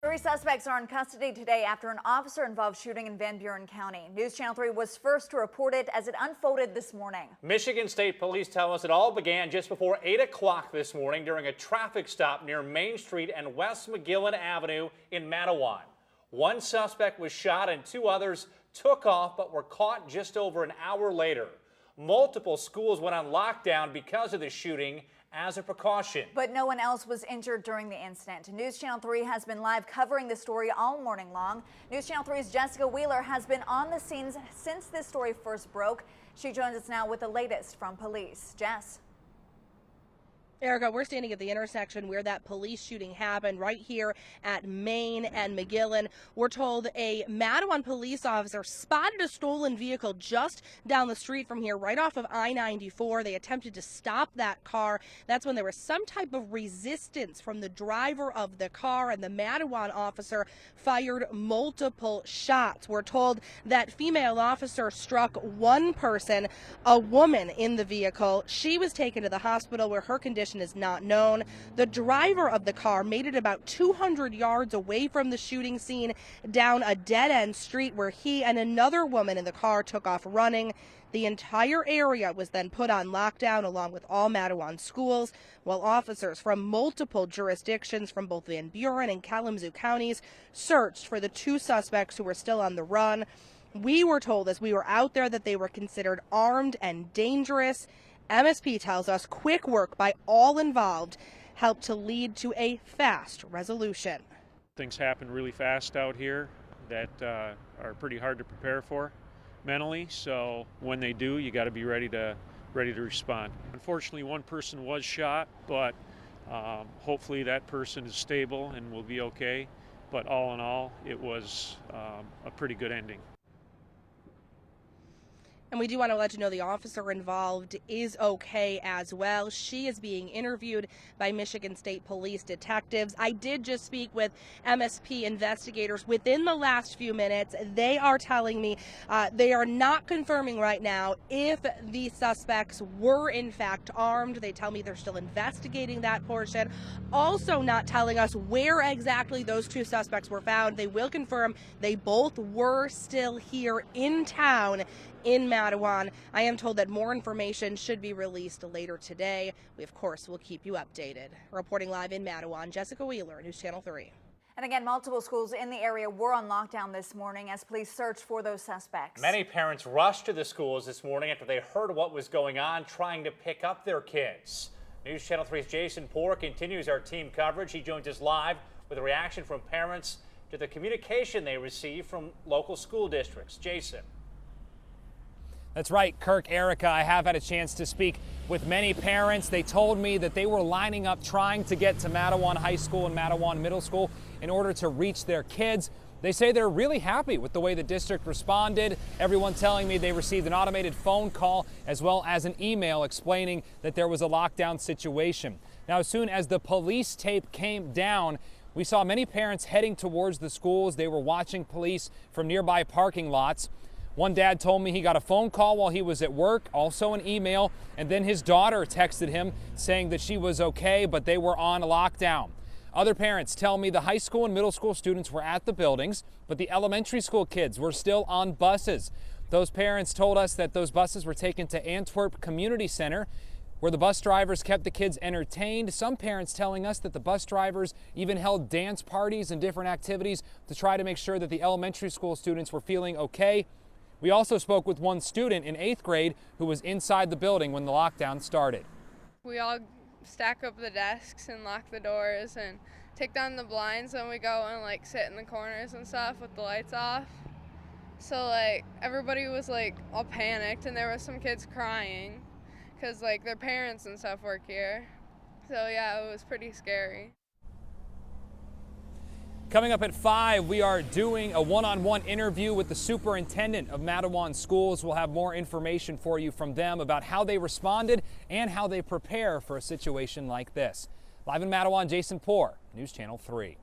Three suspects are in custody today after an officer-involved shooting in Van Buren County. News Channel 3 was first to report it as it unfolded this morning. Michigan State Police tell us it all began just before 8 o'clock this morning during a traffic stop near Main Street and West McGillen Avenue in Mattawan. One suspect was shot and two others took off but were caught just over an hour later. Multiple schools went on lockdown because of the shooting as a precaution. But no one else was injured during the incident. News Channel 3 has been live covering the story all morning long. News Channel 3's Jessica Wheeler has been on the scenes since this story first broke. She joins us now with the latest from police. Jess. Erica, we're standing at the intersection where that police shooting happened, right here at Main and McGillen. We're told a Mattawan police officer spotted a stolen vehicle just down the street from here, right off of I-94. They attempted to stop that car. That's when there was some type of resistance from the driver of the car, and the Mattawan officer fired multiple shots. We're told that female officer struck one person, a woman in the vehicle. She was taken to the hospital where her condition is not known. The driver of the car made it about 200 yards away from the shooting scene down a dead-end street where he and another woman in the car took off running. The entire area was then put on lockdown along with all Mattawan schools, while officers from multiple jurisdictions from both Van Buren and Kalamazoo counties searched for the two suspects who were still on the run. We were told as we were out there that they were considered armed and dangerous. MSP tells us quick work by all involved helped to lead to a fast resolution. Things happen really fast out here that are pretty hard to prepare for mentally, so when they do, you got to be ready to respond. Unfortunately, one person was shot, but hopefully that person is stable and will be okay. But all in all, it was a pretty good ending. And we do want to let you know the officer involved is okay as well. She is being interviewed by Michigan State Police detectives. I did just speak with MSP investigators within the last few minutes. They are telling me they are not confirming right now if the suspects were in fact armed. They tell me they're still investigating that portion. Also not telling us where exactly those two suspects were found. They will confirm they both were still here in town in Mattawan. I am told that more information should be released later today. We, of course, will keep you updated. Reporting live in Mattawan, Jessica Wheeler, News Channel 3. And again, multiple schools in the area were on lockdown this morning as police searched for those suspects. Many parents rushed to the schools this morning after they heard what was going on, trying to pick up their kids. News Channel 3's Jason Poor continues our team coverage. He joins us live with a reaction from parents to the communication they received from local school districts. Jason. That's right, Kirk, Erica, I have had a chance to speak with many parents. They told me that they were lining up trying to get to Mattawan High School and Mattawan Middle School in order to reach their kids. They say they're really happy with the way the district responded. Everyone telling me they received an automated phone call as well as an email explaining that there was a lockdown situation. Now, as soon as the police tape came down, we saw many parents heading towards the schools. They were watching police from nearby parking lots. One dad told me he got a phone call while he was at work, also an email, and then his daughter texted him saying that she was okay, but they were on lockdown. Other parents tell me the high school and middle school students were at the buildings, but the elementary school kids were still on buses. Those parents told us that those buses were taken to Antwerp Community Center, where the bus drivers kept the kids entertained. Some parents telling us that the bus drivers even held dance parties and different activities to try to make sure that the elementary school students were feeling okay. We also spoke with one student in 8th grade who was inside the building when the lockdown started. We all stack up the desks and lock the doors and take down the blinds when we go and sit in the corners and stuff with the lights off. So everybody was all panicked, and there was some kids crying because their parents and stuff work here. So yeah, it was pretty scary. Coming up at 5, we are doing a one-on-one interview with the superintendent of Mattawan Schools. We'll have more information for you from them about how they responded and how they prepare for a situation like this. Live in Mattawan, Jason Poor, News Channel 3.